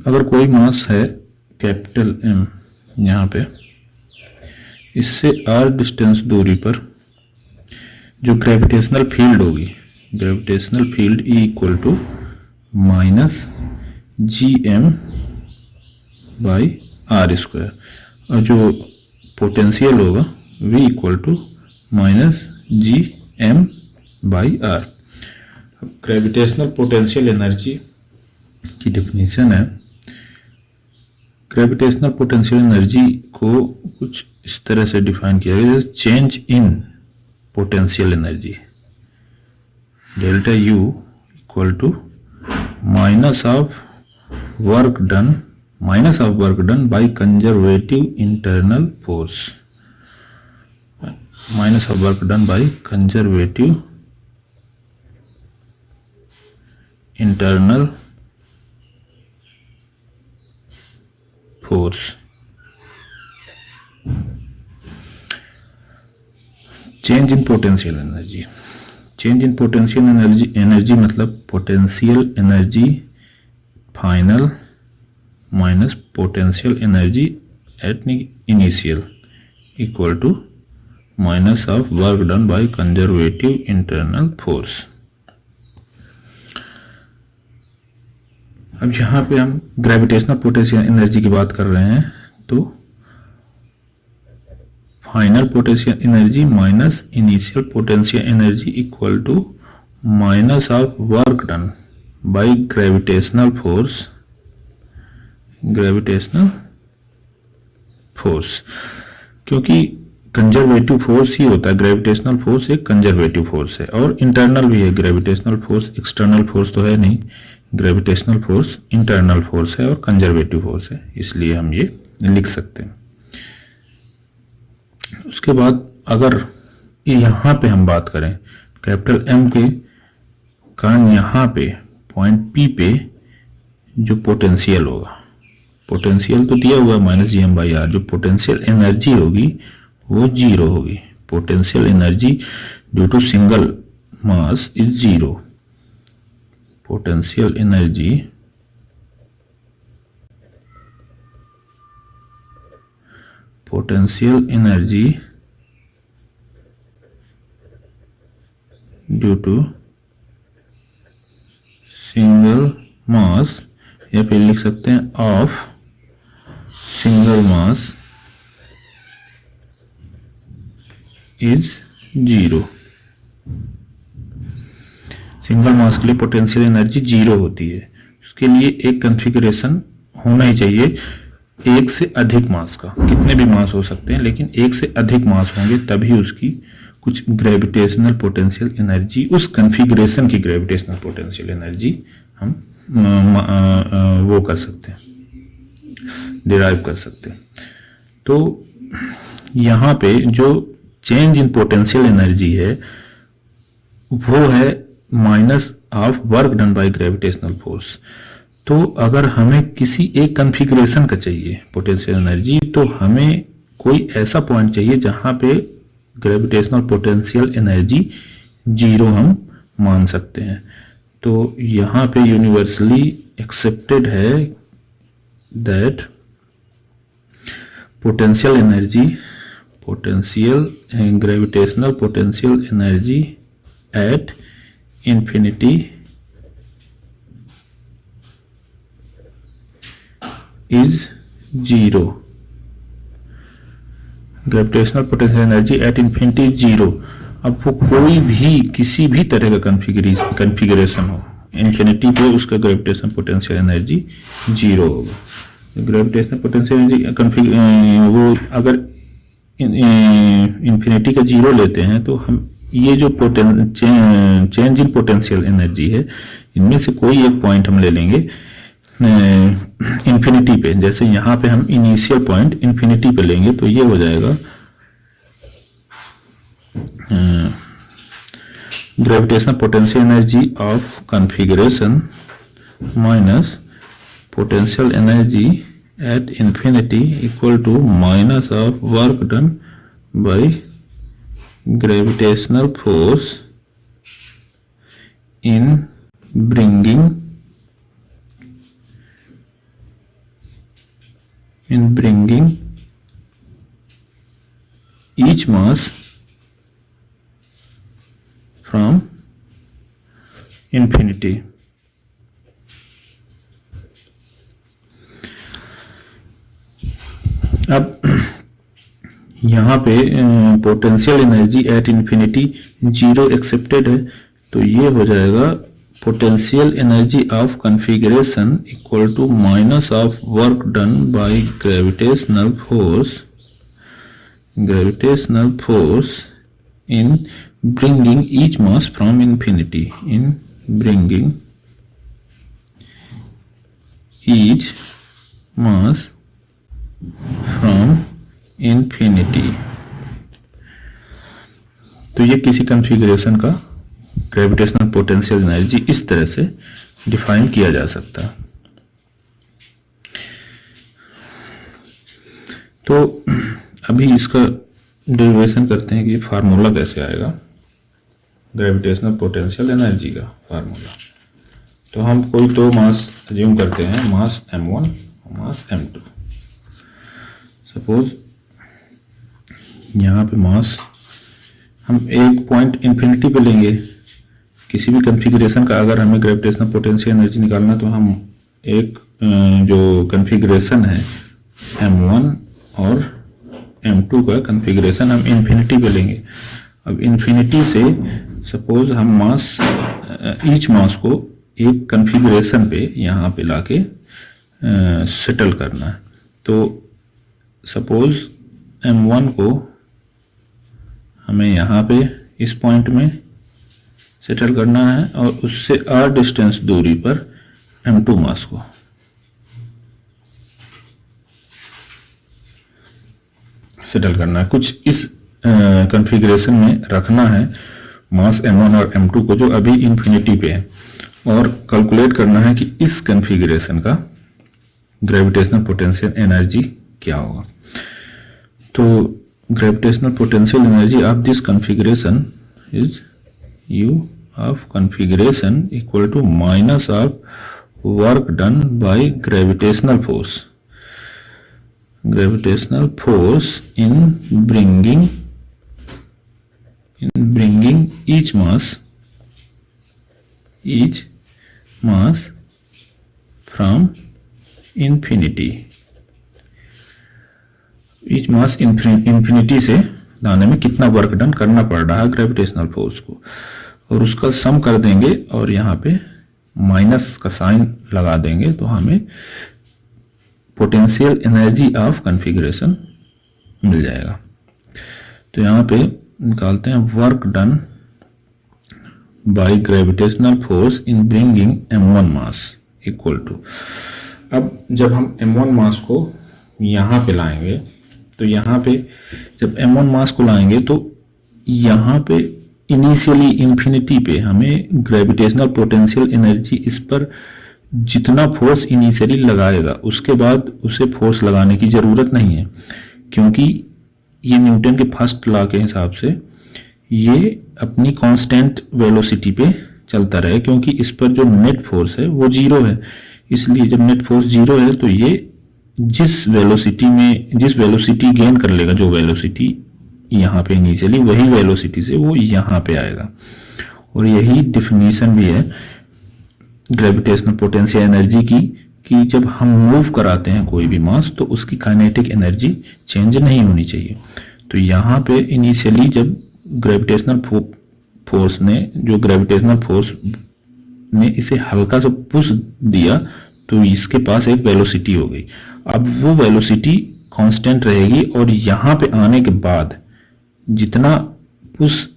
अगर कोई मास है कैपिटल M यहाँ पे, इससे r डिस्टेंस दूरी पर जो ग्रेविटेशनल फील्ड होगी, gravitational field E equal to minus GM by R square, और जो पोटेंशियल होगा V equal to minus GM by R. Gravitational potential energy की डिफिनीशन है, ग्रेविटेशनल पोटेंशियल एनर्जी को कुछ इस तरह से डिफाइन किया गया है, change in potential energy delta U equal to minus of work done by conservative internal force, minus of work done by conservative internal force. Change in potential energy, change in potential energy मतलब potential energy final minus potential energy at initial equal to minus of work done by conservative internal force. अब यहाँ पे हम gravitational potential energy की बात कर रहे हैं, तो final potential energy minus initial potential energy equal to minus of work done by gravitational force, क्योंकि कंजर्वेटिव फोर्स ही होता है, ग्रेविटेशनल फोर्स एक कंजर्वेटिव फोर्स है, और इंटरनल भी है। ग्रेविटेशनल फोर्स एक्सटर्नल फोर्स तो है नहीं, ग्रेविटेशनल फोर्स इंटरनल फोर्स है और कंजर्वेटिव फोर्स है, इसलिए हम ये लिख सकते हैं। उसके बाद अगर यहाँ पे हम बात करें कैपिटल M के कारण, यहाँ पे पॉइंट P पे जो पोटेंशियल होगा, पोटेंशियल तो दिया हुआ है माइनस GM बाई आर, जो पोटेंशियल एनर्जी होगी वो जीरो होगी। Potential energy due to single mass is zero. Potential energy due to single mass, या फिर लिख सकते हैं of single mass is zero. Single mass के लिए पोटेंशियल एनर्जी जीरो होती है। उसके लिए एक कॉन्फ़िगरेशन होना ही चाहिए, एक से अधिक मास का, कितने भी मास हो सकते हैं लेकिन एक से अधिक मास होंगे तभी उसकी कुछ ग्रेविटेशनल पोटेंशियल एनर्जी, उस कॉन्फ़िगरेशन की ग्रेविटेशनल पोटेंशियल एनर्जी हम वो कर सकते हैं, डिराइव कर सकते हैं। तो यहाँ पे जो चेंज इन पोटेंशियल एनर्जी है वो है minus of work done by gravitational force. तो अगर हमें किसी एक कॉन्फ़िगरेशन का चाहिए पोटेंशियल एनर्जी, तो हमें कोई ऐसा पॉइंट चाहिए जहां पे ग्रेविटेशनल पोटेंशियल एनर्जी जीरो हम मान सकते हैं। तो यहाँ पे यूनिवर्सली एक्सेप्टेड है that gravitational potential energy at infinity is zero. Gravitational potential energy at infinity zero. अब वो कोई भी किसी भी तरह का कॉन्फ़िगरेशन हो, इंफिनिटी पे उसका ग्रेविटेशनल पोटेंशियल एनर्जी जीरो होगा। ग्रेविटेशनल पोटेंशियल एनर्जी वो अगर इंफिनिटी का जीरो लेते हैं तो हम ये जो चेंज इन पोटेंशियल एनर्जी है, इनमें से कोई एक पॉइंट हम ले लेंगे इंफिनिटी पे। जैसे यहाँ पे हम इनिशियल पॉइंट इंफिनिटी पे लेंगे तो ये हो जाएगा gravitational potential energy of configuration minus potential energy at infinity equal to minus of work done by gravitational force in bringing in bringing each mass from infinity. अब यहाँ पे potential energy at infinity zero accepted है, तो ये हो जाएगा potential energy of configuration equal to minus of work done by gravitational force in bringing each mass from infinity, in bringing each mass from infinity. तो ये किसी configuration का gravitational potential energy इस तरह से डिफाइन किया जा सकता है। तो अभी इसका डेरिवेशन करते हैं कि फार्मूला कैसे आएगा ग्रेविटेशनल पोटेंशियल एनर्जी का फार्मूला। तो हम कोई दो मास अज्यूम करते हैं, मास m1 और मास m2। सपोज यहाँ पे मास हम एक पॉइंट इन्फिनिटी पे लेंगे किसी भी कॉन्फ़िगरेशन का। अगर हमें ग्रेविटेशनल पोटेंशियल एनर्जी निकालना तो हम एक जो कॉन्फ़िगरेशन है m1 और m2 का कॉन्फ़िगरेशन हम इन्फिनिटी पे लेंगे। अब इन्फिनिटी से सपोज हम मास ईच मास को एक कॉन्फ़िगरेशन पे यहाँ पे लाके सेटल करना है। तो सपोज m1 को हमें यहाँ पे इस पॉइंट में सेटल करना है और उससे r डिस्टेंस दूरी पर m2 मास को। सेटल करना है, कुछ इस कॉन्फ़िगरेशन में रखना है मास m1 और m2 को जो अभी इन्फिनिटी पे है, और कैलकुलेट करना है कि इस कॉन्फ़िगरेशन का ग्रेविटेशनल पोटेंशियल एनर्जी क्या होगा। तो gravitational potential energy of this configuration is U of configuration equal to minus of work done by gravitational force in bringing each mass from infinity। Each mass infinity से लाने में कितना work done करना पड़ रहा है ग्रेविटेशनल फोर्स को, और उसका सम कर देंगे और यहाँ पे माइनस का साइन लगा देंगे तो हमें पोटेंशियल एनर्जी ऑफ कॉन्फ़िगरेशन मिल जाएगा। तो यहाँ पे निकालते हैं work done by gravitational force in bringing m1 mass equal to. अब जब हम m1 मास को यहाँ पे लाएंगे तो यहाँ पे जब m1 मास को लाएंगे तो यहाँ पे इनिशियली इन्फिनिटी पे हमें ग्रेविटेशनल पोटेंशियल एनर्जी इस पर जितना फोर्स इनिशियली लगाएगा उसके बाद उसे फोर्स लगाने की ज़रूरत नहीं है, क्योंकि ये न्यूटन के फर्स्ट लॉ के हिसाब से ये अपनी कांस्टेंट वेलोसिटी पे चलता रहे, क्योंकि इस पर जो नेट फोर्स है वो जीरो है। इसलिए जब नेट फोर्स जीरो है तो ये जिस वेलोसिटी गेन कर लेगा, जो वेलोसिटी यहाँ पे इनिशियली, वही वेलोसिटी से वो यहाँ पे आएगा। और यही डिफिनीशन भी है ग्रेविटेशनल पोटेंशियल एनर्जी की कि जब हम मूव कराते हैं कोई भी मास तो उसकी काइनेटिक एनर्जी चेंज नहीं होनी चाहिए। तो यहाँ पे इनिशियली जब ग्रेविटेशनल फोर्स ने इसे हल्का सा पुश दिया तो इसके पास एक वेलोसिटी हो गई। अब वो वेलोसिटी कांस्टेंट रहेगी और यहाँ पे आने के बाद जितना पुश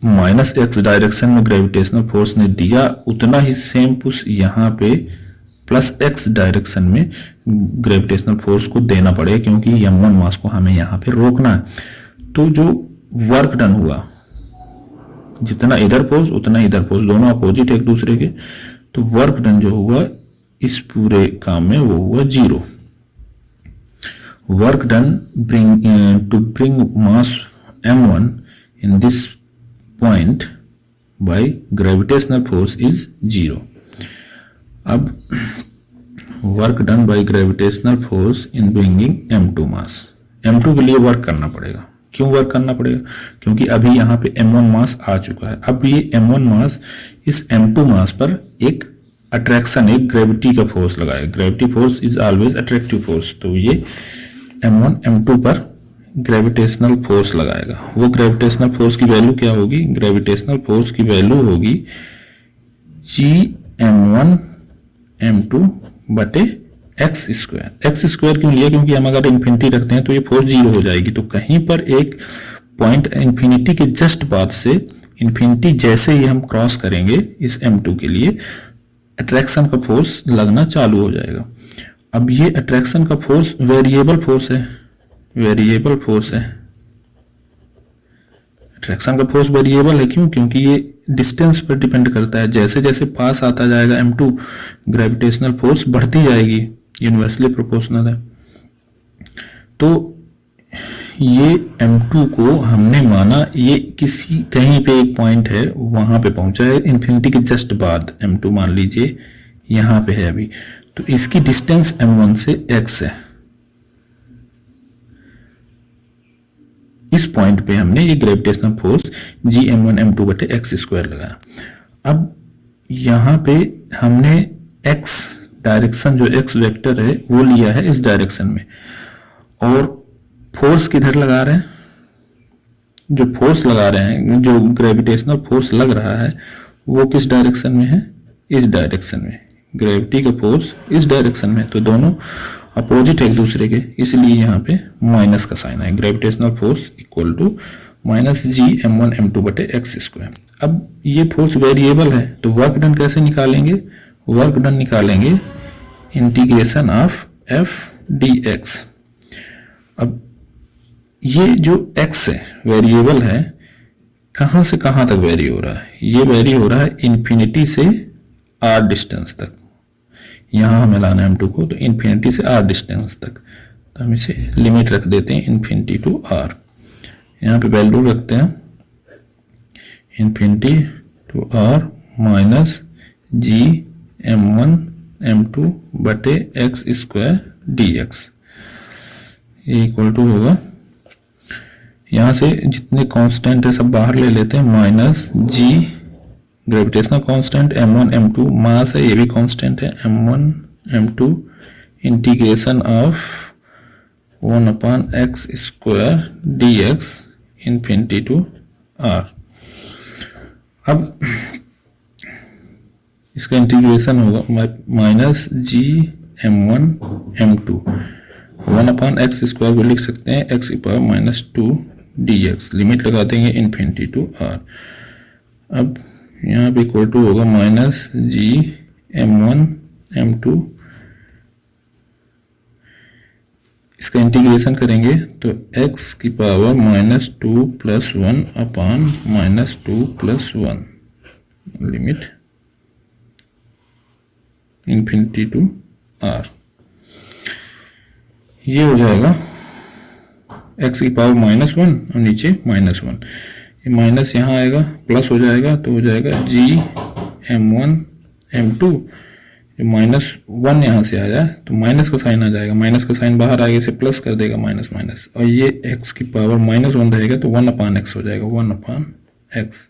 माइनस एक्स डायरेक्शन में ग्रेविटेशनल फोर्स ने दिया उतना ही सेम पुश यहाँ पे प्लस एक्स डायरेक्शन में ग्रेविटेशनल फोर्स को देना पड़ेगा, क्योंकि m1 मास को हमें यहाँ पे रोकना है। तो जो वर्क डन हुआ, जितना इधर फोर्स उतना इधर फोर्स, दोनों अपोजिट एक दूसरे के, तो वर्क डन जो हुआ इस पूरे काम में वो हुआ zero. Work done to bring mass m1 in this point by gravitational force is zero. अब work done by gravitational force in bringing m2 mass. m2 के लिए वर्क करना पड़ेगा। क्यों वर्क करना पड़ेगा? क्योंकि अभी यहाँ पे m1 मास आ चुका है। अब ये m1 मास इस m2 मास पर एक अट्रैक्शन, एक ग्रेविटी का फोर्स लगाएगा। Gravity force is always attractive force. तो ये m1 m2 पर ग्रेविटेशनल फोर्स लगाएगा। वो ग्रेविटेशनल फोर्स की वैल्यू क्या होगी? ग्रेविटेशनल फोर्स की वैल्यू होगी जी m1 m2 बटे एक्स स्क्वायर। एक्स स्क्वायर क्यों लिया? क्योंकि हम अगर इन्फिनिटी रखते हैं तो ये फोर्स जीरो हो जाएगी। तो कहीं पर एक पॉइंट इन्फिनिटी के जस्ट बाद से, इन्फिनिटी जैसे ही हम क्रॉस करेंगे इस m2 के लिए, अट्रैक्शन का फोर्स लगना चालू हो जाएगा। अब ये अट्रैक्शन का फोर्स वेरिएबल फोर्स है, वेरिएबल फोर्स है। अट्रैक्शन का फोर्स वेरिएबल है। क्यों? क्योंकि ये डिस्टेंस पर डिपेंड करता है। जैसे जैसे पास आता जाएगा m2, ग्रेविटेशनल फोर्स बढ़ती जाएगी, यूनिवर्सली प्रोपोर्शनल है। तो ये m2 को हमने माना ये किसी कहीं पे एक पॉइंट है, वहां पे पहुंचा है इन्फिनिटी के जस्ट बाद। m2 मान लीजिए यहां पे है अभी, तो इसकी डिस्टेंस m1 से x है। इस पॉइंट पे हमने ये ग्रेविटेशनल फोर्स जी m1 m2 बटे एक्स स्क्वायर लगाया। अब यहाँ पे हमने x डायरेक्शन, जो x वेक्टर है वो लिया है इस डायरेक्शन में, और फोर्स किधर लगा रहे हैं? जो फोर्स लगा रहे हैं, जो ग्रेविटेशनल फोर्स लग रहा है वो किस डायरेक्शन में है? इस डायरेक्शन में। ग्रेविटी का फोर्स इस डायरेक्शन में, तो दोनों अपोजिट है एक दूसरे के, इसलिए यहाँ पे माइनस का साइन है। Gravitational force equal to minus G m1 m2 बटे एक्स स्क्वायर। अब ये फोर्स वेरिएबल है, तो वर्क डन कैसे निकालेंगे? वर्क डन निकालेंगे इंटीग्रेशन ऑफ f dx। अब ये जो x है वेरिएबल है, कहाँ से कहाँ तक वेरी हो रहा है? ये वेरी हो रहा है इन्फिनिटी से r डिस्टेंस तक। यहाँ हमें लाना है m2 को, तो इन्फिनिटी से r डिस्टेंस तक। तो हम इसे लिमिट रख देते हैं इन्फिनिटी टू r। यहाँ पे वैल्यू रखते हैं infinity to r minus G m1 m2 बटे एक्स स्क्वायर dx। ये इक्वल टू होगा, यहाँ से जितने कांस्टेंट है सब बाहर ले लेते हैं, minus G gravitational constant m1 m2, mass है ये भी कांस्टेंट है, m1 m2 integration of 1 upon x square dx infinity to r। अब इसका इंटीग्रेशन होगा minus G m1 m2, 1 upon x square को लिख सकते हैं x की पावर माइनस 2 dx। लिमिट लगा देंगे इन्फिनिटी टू r। अब यहाँ पे इक्वल टू होगा माइनस जी m1 m2, इसका इंटीग्रेशन करेंगे तो x की power minus 2 plus 1 upon minus 2 plus 1, limit infinity to r। ये हो जाएगा x की पावर माइनस 1 और नीचे माइनस 1, ये माइनस यहाँ आएगा, प्लस हो जाएगा तो हो जाएगा जी m1 m2। जो माइनस 1 यहाँ से आया तो माइनस का साइन आ जाएगा, माइनस का साइन बाहर आगे से प्लस कर देगा माइनस माइनस, और ये x की पावर माइनस 1 रहेगा तो 1 अपॉन एक्स हो जाएगा, 1 upon x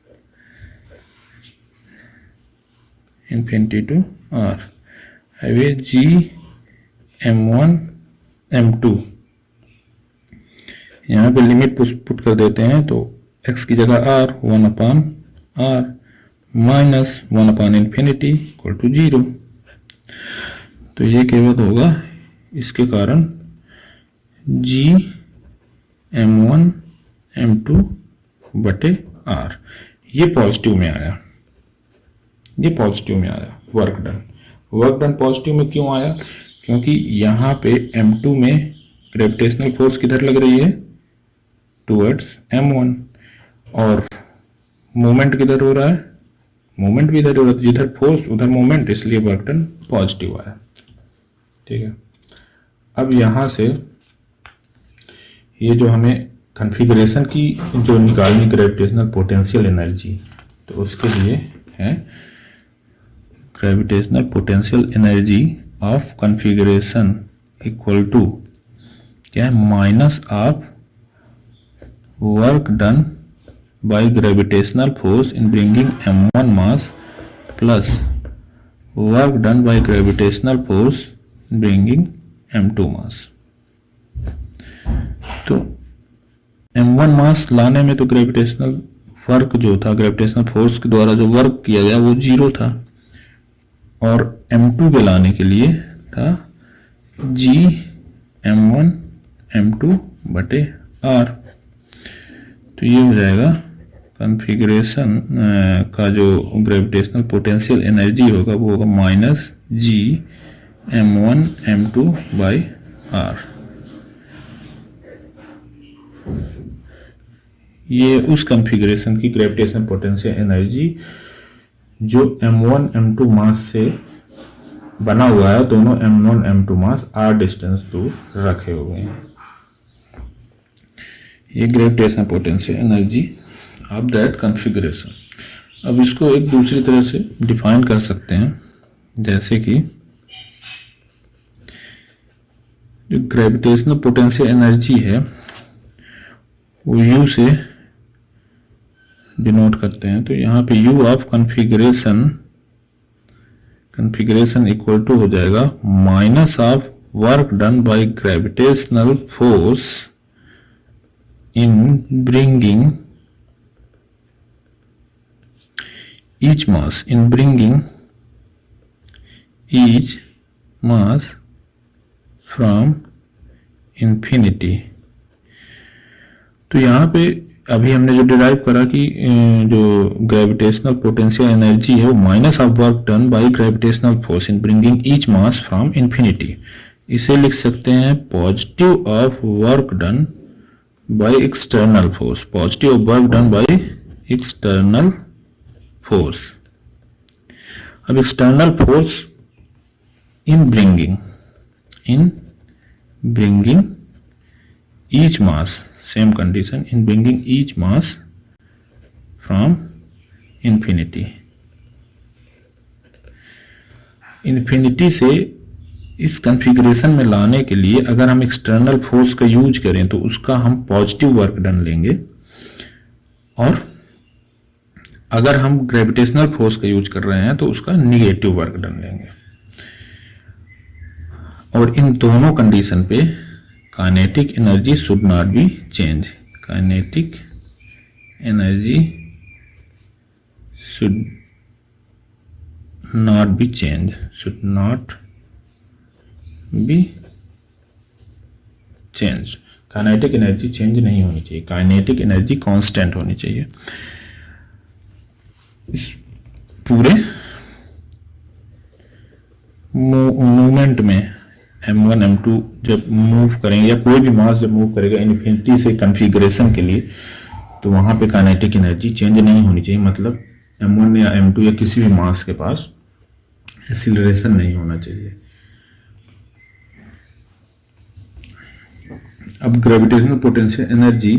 infinity to r। अब ये जी m1 m2 यहाँ पे लिमिट पुट कर देते हैं, तो x की जगह r, 1 upon r minus 1 upon infinity equal to 0। तो ये केवल होगा इसके कारण जी m1 m2 बटे r। ये पॉजिटिव में आया, ये पॉजिटिव में आया work done. Work done positive में क्यों आया? क्योंकि यहाँ पे m2 में ग्रेविटेशनल फोर्स किधर लग रही है? टुवर्ड्स m1, और मूवमेंट किधर हो रहा है? मूवमेंट भी इधर हो रहा है, जिधर फोर्स उधर मूवमेंट, इसलिए वर्क डन पॉजिटिव आया। ठीक है, अब यहाँ से ये जो हमें कॉन्फ़िगरेशन की जो निकालनी ग्रेविटेशनल पोटेंशियल एनर्जी, तो उसके लिए है gravitational potential energy of configuration equal to क्या है, minus of work done by gravitational force in bringing m1 mass plus work done by gravitational force in bringing m2 mass. तो m1 मास लाने में तो ग्रेविटेशनल वर्क जो था, gravitational force के द्वारा जो वर्क किया गया वो 0 था, और m2 के लाने के लिए था g m1 m2 बटे r। तो ये हो जाएगा कॉन्फ़िगरेशन का जो ग्रेविटेशनल पोटेंशियल एनर्जी होगा वो होगा minus g m1 m2 by r। ये उस कॉन्फ़िगरेशन की ग्रेविटेशनल पोटेंशियल एनर्जी जो m1 m2 मास से बना हुआ है, दोनों m1 m2 मास r डिस्टेंस दूर रखे हुए हैं। ये gravitational potential energy of that configuration. अब इसको एक दूसरी तरह से डिफाइन कर सकते हैं, जैसे कि जो ग्रेविटेशनल पोटेंशियल एनर्जी है वो U से डिनोट करते हैं। तो यहाँ पे U of configuration equal to हो जाएगा minus of work done by gravitational force in bringing each mass from infinity. तो यहाँ पे अभी हमने जो डिराइव करा कि जो ग्रेविटेशनल पोटेंशियल एनर्जी है वो minus of work done by gravitational force in bringing each mass from infinity. इसे लिख सकते हैं positive of work done by external force, positive of work done by external force. अब external force in bringing each mass, same condition in bringing each mass from infinity। Infinity से इस configuration में लाने के लिए अगर हम एक्सटर्नल फोर्स का यूज करें तो उसका हम पॉजिटिव वर्क डन लेंगे, और अगर हम ग्रेविटेशनल फोर्स का यूज कर रहे हैं तो उसका निगेटिव वर्क डन लेंगे। और इन दोनों कंडीशन पे kinetic energy should not be change, kinetic energy should not be change, should not be change. Kinetic energy change नहीं होनी चाहिए, काइनेटिक एनर्जी कांस्टेंट होनी चाहिए। इस पूरे मूवमेंट में m1 m2 जब मूव करेंगे या कोई भी मास जब मूव करेगा इन्फिनिटी से कॉन्फ़िगरेशन के लिए, तो वहां पे काइनेटिक एनर्जी चेंज नहीं होनी चाहिए। मतलब m1 या m2 या किसी भी मास के पास एक्सीलरेशन नहीं होना चाहिए। अब ग्रेविटेशनल पोटेंशियल एनर्जी